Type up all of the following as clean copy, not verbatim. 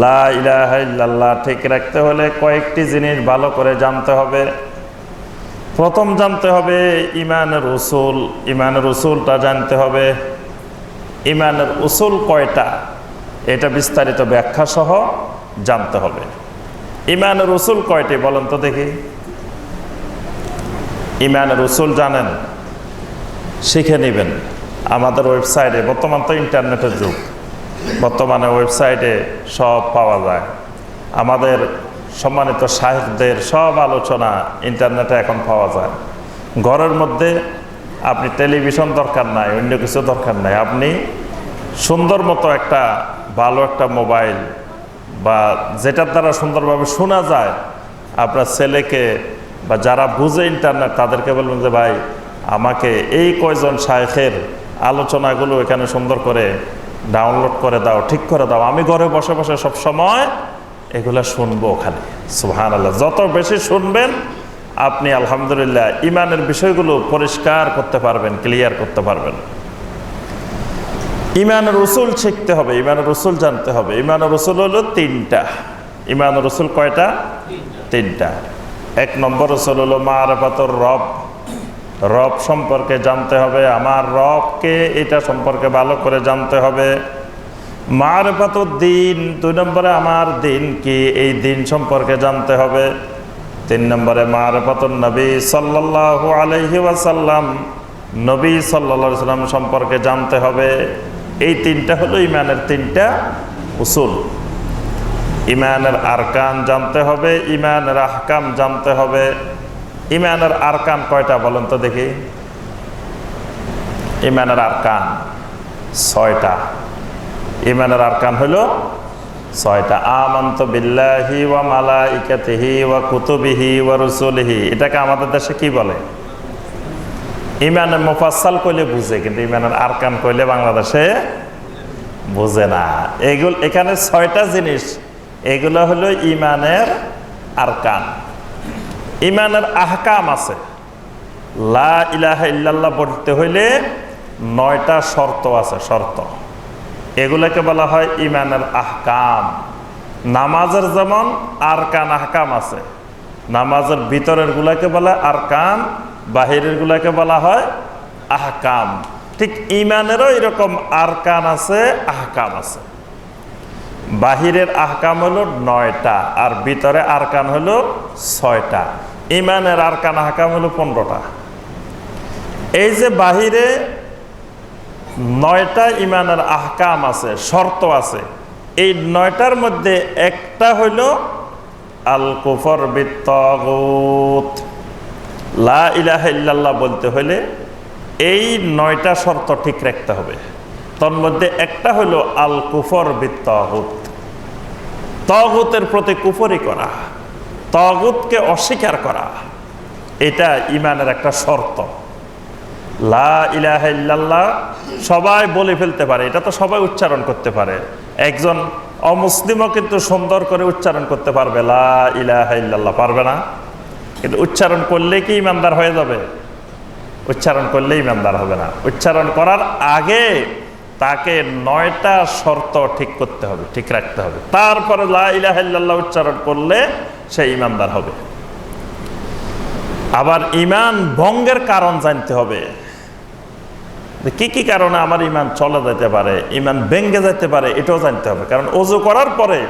লা ইলাহা ইল্লাল্লাহ ঠিক রাখতে হলে কয়েকটি জিনিস ভালো করে জানতে হবে। প্রথম জানতে হবে ঈমানের উসুল। ঈমানের উসুলটা জানতে হবে। ঈমানের উসুল কয়টা এটা বিস্তারিত ব্যাখ্যা সহ জানতে হবে। ঈমানের উসুল কয়টি বলেন তো দেখি? ঈমানের উসুল জানেন? শিখে নেবেন আমাদের ওয়েবসাইটে। বর্তমান তো ইন্টারনেটের যুগ, বর্তমানে ওয়েবসাইটে সব পাওয়া যায়। আমাদের সম্মানিত শাইখদের সব আলোচনা ইন্টারনেটে এখন পাওয়া যায়। ঘরের মধ্যে আপনি টেলিভিশন দরকার নাই, অন্য কিছু দরকার নাই। আপনি সুন্দর মতো একটা ভালো একটা মোবাইল বা যেটার দ্বারা সুন্দরভাবে শোনা যায়, আপনার ছেলেকে বা যারা বুঝে ইন্টারনেট তাদেরকে বলবেন যে ভাই আমাকে এই কয়জন শাইখের আলোচনাগুলো এখানে সুন্দর করে ডাউনলোড করে দাও, ঠিক করে দাও, আমি ঘরে বসে বসে সব সময় এগুলা শুনবো ওখানে। সুবহানাল্লাহ। যত বেশি শুনবেন আপনি আলহামদুলিল্লাহ ঈমানের বিষয়গুলো পরিষ্কার করতে পারবেন, ক্লিয়ার করতে পারবেন। ঈমানের উসুল শিখতে হবে, ঈমানের উসুল জানতে হবে। ঈমানের উসুল হলো তিনটা। ঈমানের উসুল কয়টা? তিনটা। এক নম্বর উসুল হলো মারিফাতুর রব। রব সম্পর্কে জানতে হবে, আমার রবকে এটা সম্পর্কে ভালো করে জানতে হবে। মারিফাতুদ দ্বীন, দুই নম্বরে আমার দিন কি, এই দিন সম্পর্কে জানতে হবে। তিন নম্বরে মারিফাতুন নবী সাল্লাল্লাহু আলাইহি ওয়াসাল্লাম, নবী সাল্লাল্লাহু আলাইহি ওয়াসাল্লাম সম্পর্কে জানতে হবে। এই তিনটা হলো ঈমানের তিনটা উসুল। ঈমানের আরকান জানতে হবে, ঈমানের আহকাম জানতে হবে। ঈমানের আরকান কয়টা বলেন তো দেখি? ঈমানের আরকান 6টা। ঈমানের আরকান হলো 6টা। আমানতু বিল্লাহি ওয়া মালাইকাতিহি ওয়া কুতুবিহি ওয়া রুসুলিহি। এটাকে আমাদের দেশে কি বলে? ঈমানের মুফাসসাল কইলে বুঝে, কিন্তু ঈমানের আরকান কইলে বাংলাদেশে বুঝে না। এখানে 6টা জিনিস, এগুলো হলো ঈমানের আরকান। ঈমানের আহকাম আছে। লা ইলাহা ইল্লাল্লাহ বলতে হইলে 9টা শর্ত আছে, শর্ত। এগুলোকে বলা হয় ঈমানের আহকাম। নামাজের যেমন আরকান আহকাম আছে, নামাজের ভিতরের গুলাকে বলা আরকান, বাহিরের গুলাকে বলা হয় আহকাম। ঠিক ঈমানেরও এরকম আরকান আছে, আহকাম আছে। বাহিরের আহকাম হলো 9টা আর ভিতরে আরকান হলো 6টা। ঈমানের আরকান আহকাম হলো 15টা। এই যে বাহিরে 9টা ঈমানের আহকাম আছে, শর্ত আছে, এই 9টার মধ্যে একটা হইল আল কুফর বিত্তাগুত। লা ইলাহা ইল্লাল্লাহ বলতে হইলে এই 9টা শর্ত ঠিক রাখতে হবে। তার মধ্যে একটা হলো আল কুফর বিত্তাগুত, তাগুতের প্রতি কুফরি করা, তাগুতকে অস্বীকার করা। এটা ঈমানের একটা শর্ত। লা ইলাহা ইল্লাল্লাহ সবাই বলে ফেলতে পারে, এটা তো সবাই উচ্চারণ করতে পারে। একজন অমুসলিমও কিন্তু সুন্দর করে উচ্চারণ করতে পারবে লা ইলাহা ইল্লাল্লাহ, পারবে না? কিন্তু উচ্চারণ করলে কি ঈমানদার হয়ে যাবে? উচ্চারণ করলে ঈমানদার হবে না। উচ্চারণ করার আগে তাকে 9টা শর্ত ঠিক করতে হবে, ঠিক রাখতে হবে। তারপরে লা ইলাহা ইল্লাল্লাহ উচ্চারণ করলে সে ঈমানদার হবে। আবার ঈমান ভঙ্গের কারণ জানতে হবে। কি কি কারণে আমার ঈমান চলে যেতে পারে, ঈমান ভেঙে যেতে পারে, এটাও জানতে হবে। কারণ ওযু করার পরে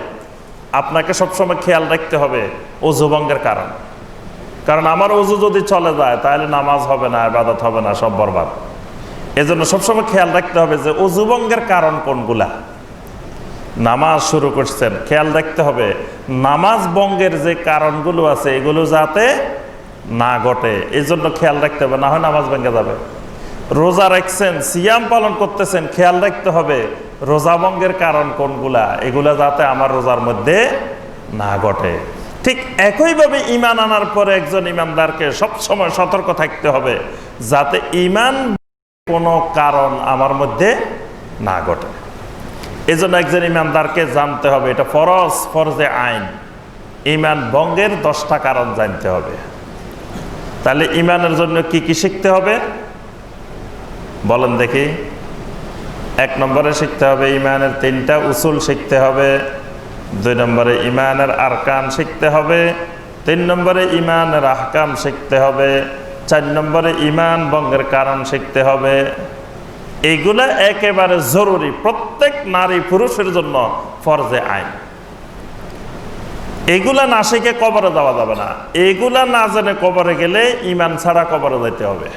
আপনাকে সবসময় খেয়াল রাখতে হবে ওযু ভঙ্গের কারণ। কারণ আমার ওযু যদি চলে যায় তাহলে নামাজ হবে না, ইবাদত হবে না, সব বরবাদ। এজন্য সবসময় খেয়াল রাখতে হবে যে ওযু ভঙ্গের কারণ কোনগুলা। নামাজ শুরু করছেন, খেয়াল রাখতে হবে নামাজ ভঙ্গের যে কারণগুলো আছে এগুলো যাতে না ঘটে, এই জন্য খেয়াল রাখতে হবে, না হয় নামাজ ভেঙে যাবে। রোজা রাখছেন, সিয়াম পালন করতেছেন, খেয়াল রাখতে হবে রোজা ভঙ্গের কারণ কোনগুলা, এগুলা যাতে আমার রোজার মধ্যে না ঘটে। ঠিক একইভাবে ঈমান আনার পরে একজন ঈমানদারকে সবসময় সতর্ক থাকতে হবে যাতে ঈমান কোনো কারণ আমার মধ্যে না ঘটে। এজন্য একজন ঈমানদারকে জানতে হবে, এটা ফরজ, ফরজে আইন, ঈমান ভঙ্গের 10টা কারণ জানতে হবে। তাহলে ঈমানের জন্য কি কি শিখতে হবে বলেন দেখি? 1 নম্বরে শিখতে হবে ঈমানের 3টা উসুল শিখতে হবে। 2 নম্বরে ইমানের আরকান শিখতে হবে, 3 নম্বরে ইমানের আহকাম শিখতে হবে, 4 নম্বরে ইমান ভঙ্গের কারণ শিখতে হবে। এইগুলা একেবারে জরুরি, প্রত্যেক নারী পুরুষের জন্য ফরজে আইন। এগুলা না শিখে কবরে যাওয়া যাবে না। এগুলা না জেনে কবরে গেলে ইমান ছাড়া কবরে যেতে হবে,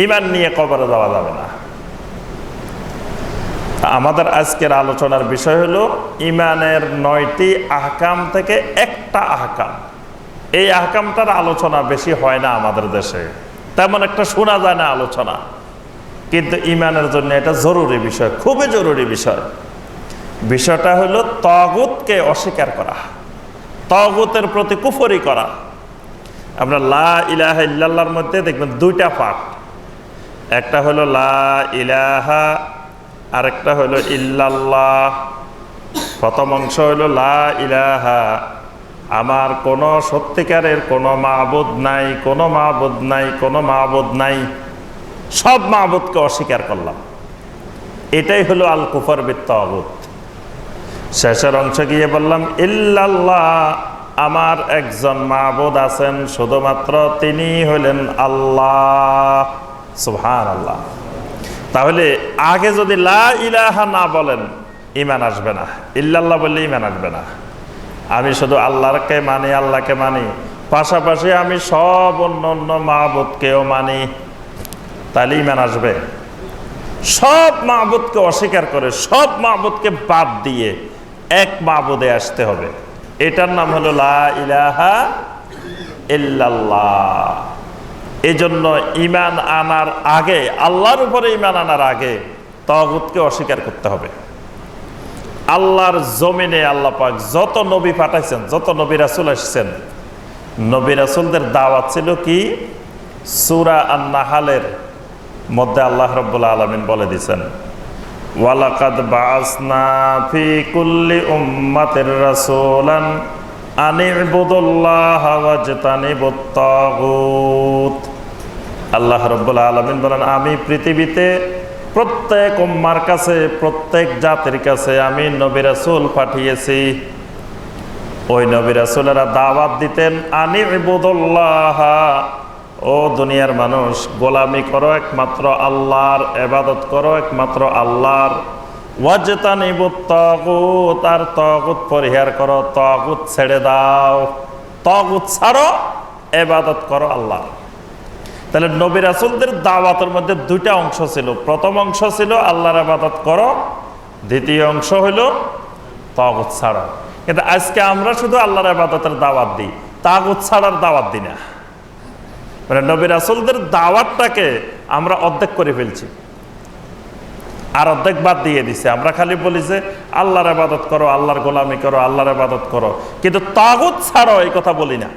ইমান নিয়ে কবরে যাওয়া যাবে না। আমাদের আজকের আলোচনার বিষয় হলো ইমানের 9টি আহকাম থেকে একটা আহকাম। এই আহকামটার আলোচনা বেশি হয় না আমাদের দেশে, তেমন একটা শোনা যায় না আলোচনা, কিন্তু ইমানের জন্য এটা জরুরি বিষয়, খুবই জরুরি বিষয়। বিষয়টা হলো তাগুতকে অস্বীকার করা, তাগুতের প্রতি কুফরি করা। আমরা লা ইলাহা ইল্লাল্লাহর মধ্যে দেখবেন 2টা পার্ট, একটা হলো লা ইলাহা, আরেকটা হলো ইল্লাল্লাহ। প্রথম অংশ হলো লা ইলাহা, আমার কোনো সত্যিকারের কোনো মাবুদ নাই, কোনো মাবুদ নাই, কোনো মাবুদ নাই, সব মাবুদকে অস্বীকার করলাম। এটাই হলো আল কুফর বিত তাগুত। শেষের অংশ গিয়ে বললাম ইল্লাল্লাহ, আমার একজন মাবুদ আছেন, শুধুমাত্র তিনি হলেন আল্লাহ। সুবহানাল্লাহ। তাহলে আগে যদি লা ইলাহা না বলেন ঈমান আসবে না, ইল্লাল্লাহ বললে ঈমান আসবে না। আমি শুধু আল্লাহকে মানি, আল্লাহকে মানি, পাশাপাশি আমি সব অন্য মাবুদকেও মানি, তাহলে ঈমান আসবে। সব মাবুদকে অস্বীকার করে, সব মাবুদকে বাদ দিয়ে এক মাবুদে আসতে হবে। এটার নাম হলো লা ইলাহা ইল্লাল্লাহ। এজন্য ঈমান আনার আগে, আল্লাহর উপরে ঈমান আনার আগে তাগুতকে অস্বীকার করতে হবে। আল্লাহর জমিনে আল্লাহ পাক যত নবী পাঠাইছেন, যত নবী রাসূল আসছেন, নবী রাসূলদের দাওয়াত ছিল কি? সূরা আন-নাহলের মধ্যে আল্লাহ রাব্বুল আলামিন বলে দিয়েছেন, ওয়ালাকাদ বাআসনা ফি কুল্লি উম্মাতির রাসূলান আনি ইবুদুল্লাহা ওয়াজতানিবুত তাগুত। আল্লাহ রাব্বুল আলামিন বলেন, আমি পৃথিবীতে প্রত্যেক উম্মার কাছে, প্রত্যেক জাতির কাছে আমি নবী রাসূল পাঠিয়েছি। ওই নবী রাসূলেরা দাওয়াত দিতেন আনি ইবুদুল্লাহা, ও দুনিয়ার মানুষ, গোলামি করো একমাত্র আল্লাহর, ইবাদত করো একমাত্র আল্লাহর। ওয়াজতানিবুত তাগুত, আর তাগুত পরিহার করো, তাগুত ছেড়ে দাও, তাগুত ছাড়ো, ইবাদত করো আল্লাহ। তাহলে নবী রাসূলদের দাওয়াতের মধ্যে 2টা অংশ ছিল। প্রথম অংশ ছিল আল্লাহর ইবাদত করো, দ্বিতীয় অংশ হলো তাগুত ছাড়ো। কিন্তু আজকে আমরা শুধু আল্লাহর ইবাদতের দাওয়াত দিই, তাগুত ছাড়ার দাওয়াত দিই না। মানে নবী রাসূলদের দাওয়াতটাকে আমরা অর্ধেক করে ফেলছি, আর অর্ধেক বাদ দিয়ে দিছে। আমরা খালি বলি যে আল্লাহর ইবাদত করো, আল্লাহর গোলামি করো, আল্লাহর ইবাদত করো, কিন্তু তাগুত ছাড়ো এই কথা বলি না।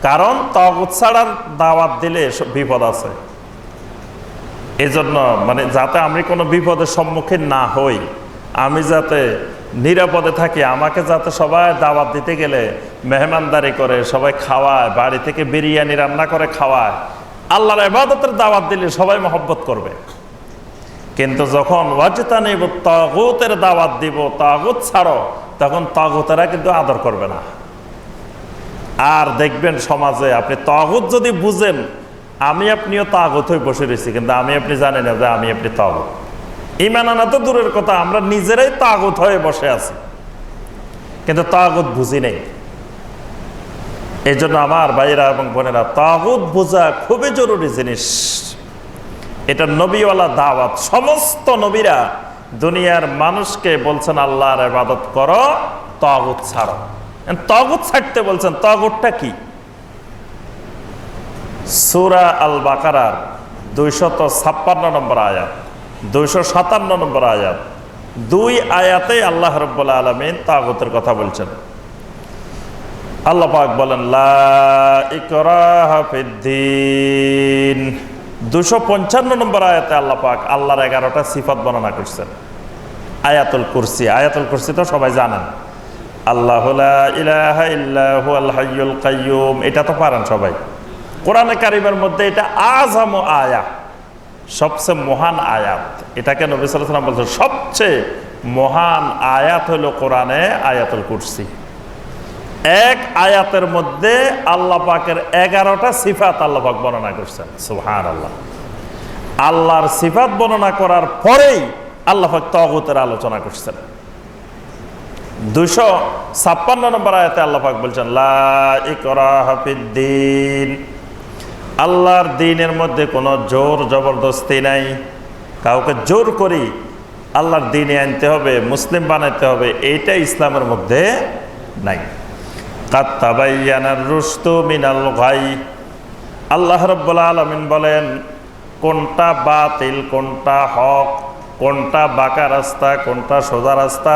কারণ তাগুত ছাড়ার দাওয়াত দিলে বিপদ আছে। এজন্য মানে যাতে আমি কোনো বিপদের সম্মুখীন না হই, আমি যাতে নিরাপদে থাকি, আমাকে যাতে সবাই দাওয়াত দিতে গেলে মেহমানদারি করে, সবাই খাওয়ায়, বাড়ি থেকে বিরিয়ানি রান্না করে খাওয়ায়, আল্লাহর ইবাদতের দাওয়াত দিলে সবাই মহব্বত করবে। কিন্তু যখন ওয়াজতানিবুত তাগুতের দাওয়াত দিব, তাগুত ছাড়ো, তখন তাগুতেরা কিন্তু আদর করবে না। আর দেখবেন সমাজে আপনি তাগুত যদি বুঝেন, আমি আপনিও তাগুত হয়ে বসে রয়েছি, কিন্তু আমি আপনি জানি না যে আমি আপনি তাগুত। ঈমান আনা তো দূরের কথা, আমরা নিজেরাই তাগুত হয়ে বসে আছি, কিন্তু তাগুত বুঝি নেই। এই জন্য আমার ভাইয়েরা এবং বোনেরা, তাগুত বোঝা খুবই জরুরি জিনিস। এটা নবীওয়ালা দাওয়াত। সমস্ত নবীরা দুনিয়ার মানুষকে বলছেন আল্লাহর ইবাদত করো, তাগুত ছাড়ো। তাগুত ছাড়তে বলছেন, তাগুতটা কি? সূরা আল বাকারার 256 নম্বর আয়াত, 257 নম্বর আয়াত, 2 আয়াতে আল্লাহ রাব্বুল আলামিন তাগুতের কথা বলছেন। আল্লাহ পাক বলেন লা ইকরাহা ফিদ্দিন। 255 নম্বর আয়াতে আল্লাহ পাক আল্লাহর 11টা সিফাত বর্ণনা করছেন। আয়াতুল কুরসি, আয়াতুল কুরসি তো সবাই জানেন, আল্লাহু লা ইলাহা ইল্লা হুয়াল হাইয়ুল কাইয়্যুম, এটা তো পারেন সবাই। কোরআনে কারিমের মধ্যে এটা আযামু আয়াত, সবচেয়ে মহান আয়াত। এটাকে নবী সাল্লাল্লাহু আলাইহি ওয়াসাল্লাম বলছেন সবচেয়ে মহান আয়াত হলো কোরআনে আয়াতুল কুরসি। এক আয়াতের মধ্যে আল্লাহ পাকের 11টা সিফাত আল্লাহ পাক বর্ণনা করছেন। সুবহানাল্লাহ। আল্লাহর সিফাত বর্ণনা করার পরেই আল্লাহ পাক তাগুতের আলোচনা করছেন। 256 নম্বর আয়াতে আল্লাহ পাক বলছেন লা ইকরাহা ফিদ্দিন, আল্লাহর দ্বীনের মধ্যে কোনো জোর জবরদস্তি নাই। কাউকে জোর করি আল্লাহর দ্বীনে আনতে হবে, মুসলিম বানাইতে হবে, এইটা ইসলামের মধ্যে নাই। কাদ তাবায়্যানার রুশদু মিনাল গাই, আল্লাহ রাব্বুল আলামিন বলেন কোনটা বাতিল, কোনটা হক, কোনটা বাঁকা রাস্তা, কোনটা সোজা রাস্তা,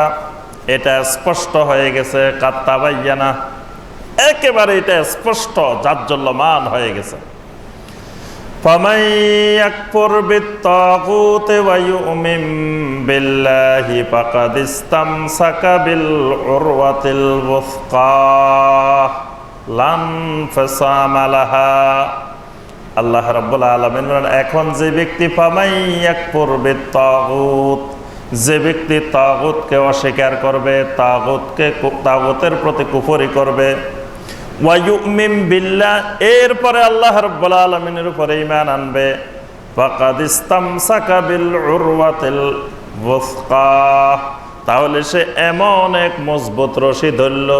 এটা স্পষ্ট হয়ে গেছে। কাদ তাবায়্যানা, একেবারে এটা স্পষ্ট জাজ্জল্যমান হয়ে গেছে। ফামান ইয়াকফুর বিত-তাগুতি ওয়া ইউমিন বিল্লাহি ফাকাদ ইসতামসাকা বিল উরওয়াতিল ওয়াসকা লা ইনফিসামা লাহা। আল্লাহ রাব্বুল আলামিন বলেন এখন যে ব্যক্তি ফামান ইয়াকফুর বিত-তাগুত, যে ব্যক্তি তাগুতকে অস্বীকার করবে, তাগুতের প্রতি কুফরি করবে, ওয়া ইউমিন বিল্লাহ, এরপরে আল্লাহ রাব্বুল আলামিনের উপরে ঈমান আনবে, ফাকাদ ইসতামসাকা বিল উরওয়াতিল ওয়াসকা, তাহলে সে এমন এক মজবুত রশি ধরল,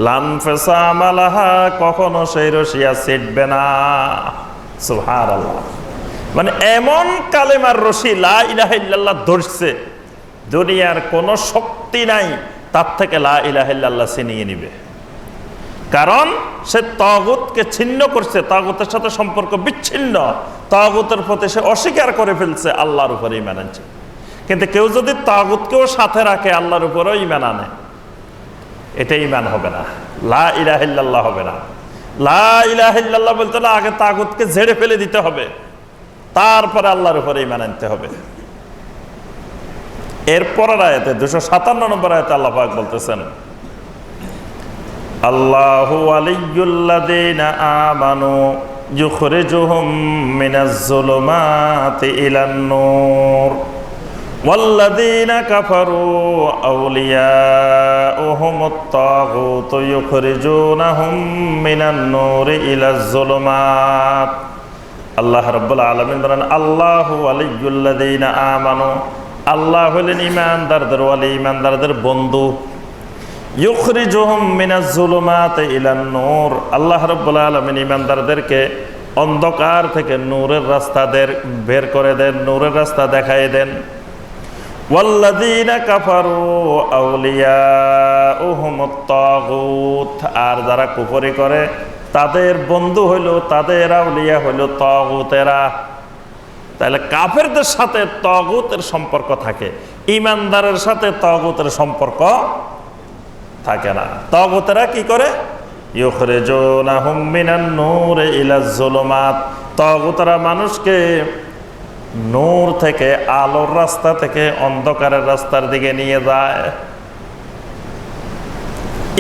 লা ইনফিসামা লাহা, কখনো সেই রশি আর ছিটবে না। সুবহানাল্লাহ। মানে এমন কালেমার রশি লা ইলাহা ইল্লাল্লাহ ধরছে, দুনিয়ার কোনো শক্তি নাই তার থেকে লা ইলাহা ইল্লাল্লাহ ছিনিয়ে নিবে। কারণ সে তাগুতকে ছিন্ন করছে, তাগুতের সাথে সম্পর্ক বিচ্ছিন্ন, তাগুতের প্রতি সে অস্বীকার করে ফেলছে, আল্লাহর উপরে ঈমান আনছে। কিন্তু কেউ যদি তাগুতকেও সাথে রাখে, আল্লাহর উপরেও ঈমান আনে, এটা ঈমান হবে না, লা ইলাহা ইল্লাল্লাহ হবে না। লা ইলাহা ইল্লাল্লাহ বলতে হলে আগে তাগুতকে ঝেড়ে ফেলে দিতে হবে, তারপরে আল্লাহর উপরে ঈমান আনতে হবে। এরপরের আয়াতে 257 নম্বর আয়াতে আল্লাহ পাক বলতেছেন আল্লাহু ওয়ালিয়্যুল্লাযীনা আমানু ইউখরিজুহুম মিনাজ যুলুমাতি ইলান নূর ওয়াল্লাযীনা কাফারু আউলিয়াউহুমুত তাগুতু ইউখরিজুনাহুম মিনান নূরি ইলাজ যুলুমাত। আল্লাহ রাব্বুল আলামিন বলেন আল্লাহু ওয়ালিয়্যুল্লাযীনা আমানু, আল্লাহ হলেন ঈমানদারদের ওয়ালি, ঈমানদারদের বন্ধু। ইউখরিজুহুম মিনাজ যুলুমাতি ইলান নূর, আল্লাহ রাব্বুল আলামিন ঈমানদারদেরকে অন্ধকার থেকে নূরের রাস্তা বের করে দেন, নূরের রাস্তা দেখায় দেন। ওয়াল্লাযীনা কাফারু আউলিয়াউহুমুত তাগুত, আর যারা কুফরি করে তাদের বন্ধু হইল, তাদের আউলিয়া হইল তাগুতেরা। তাহলে কাফেরদের সাথে তাগুতের সম্পর্ক থাকে, ঈমানদারের সাথে তাগুতের সম্পর্ক থাকে না। তাগুতেরা কি করে? ইউখরিজুনাহুম মিনান নূরি ইলাজ যুলুমাত, তাগুতেরা মানুষকে নূর থেকে, আলোর রাস্তা থেকে অন্ধকারের রাস্তার দিকে নিয়ে যায়।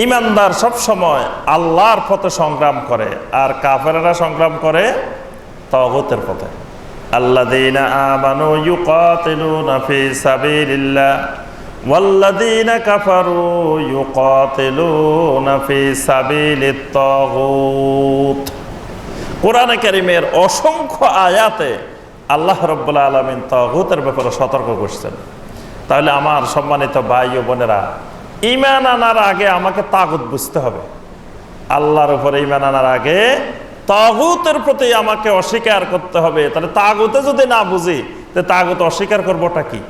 ঈমানদার সব সময় আল্লাহর পথে সংগ্রাম করে, আর কাফেররা সংগ্রাম করে তাগুতের পথে। আল্লাযীনা আমানু ইউকাতিলুনা ফি সাবিলিল্লাহ ওয়াল্লাযীনা কাফারু ইউকাতিলুনা ফি সাবিলিত তাগুত। কোরআনে কারীমের অসংখ্য আয়াতে আল্লাহ রাব্বুল আলামিন তাগুতের ব্যাপারে সতর্ক করছেন। তাহলে আমার সম্মানিত ভাই ও বোনেরা, ঈমান আনার আগে আমাকে তাগুত বুঝতে হবে। আল্লাহর উপরে ঈমান আনার আগে তাগুতের প্রতি আমাকে অস্বীকার করতে হবে। তাহলে তাগুতে যদি না বুঝি, তো তাগুত অস্বীকার করবোটা কি?